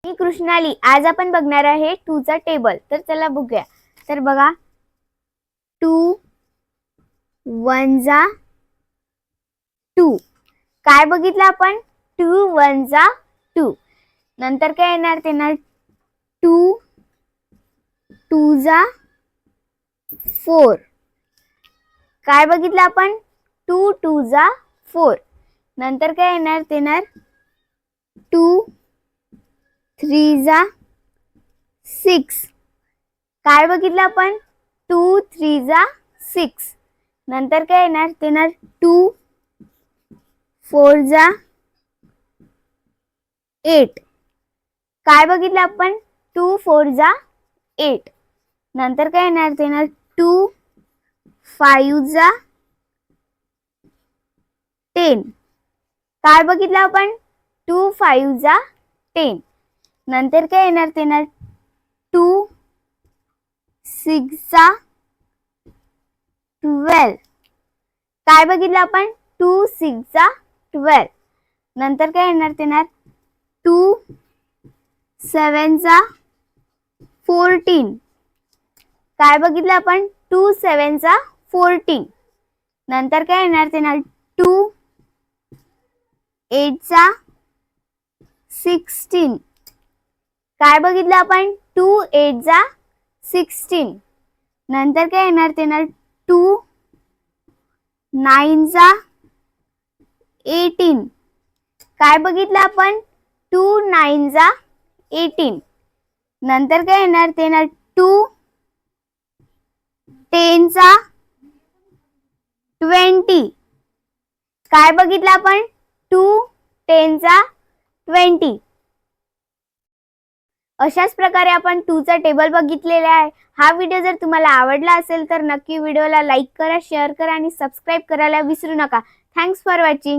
मी कृष्णाली. आज आपण बघणार आहे 2 चा टेबल. तर चला बघूया. तर बघा 2 1 जा 2. काय बघितलं आपण? 2 1 जा 2. नंतर काय येणार? ते येणार 2 2 जा 4. काय बघितलं आपण? 2 2 जा 4. नंतर काय येणार? ते येणार 2 3 जा 6. काय बघितलं आपण? 2 3 जा 6. नंतर काय येणार? ते येणार 2 4 जा 8. काय बघितलं आपण? 2 4 जा 8. नंतर काय येणार? ते येणार 2 5 जा 10. काय बघितलं आपण? 2 5 जा 10. नंतर काय येणार? ते येणार 2 6 जा 12. काय बघितलं आपण? 2 6 जा 12. नंतर काय येणार? ते येणार 2 7 जा 14. काय बघितलं आपण? 2 7 जा 14. नंतर काय येणार? ते येणार 2 8 जा 16. काय बघितलं आपण? 2 8 जा 16. नंतर काय येणार? ते येणार 2 9 जा 18. काय बघितलं आपण? 2 9 जा 18. नंतर काय येणार? ते येणार 2 10 जा 20. काय बघितलं आपण? 2 10 जा 20. अशाच प्रकारे आपण 2 चा टेबल बघितलेला आहे. हा व्हिडिओ जर तुम्हाला आवडला असेल तर नक्की व्हिडिओला लाईक करा, शेअर करा आणि सबस्क्राइब करायला विसरू नका. Thanks for watching.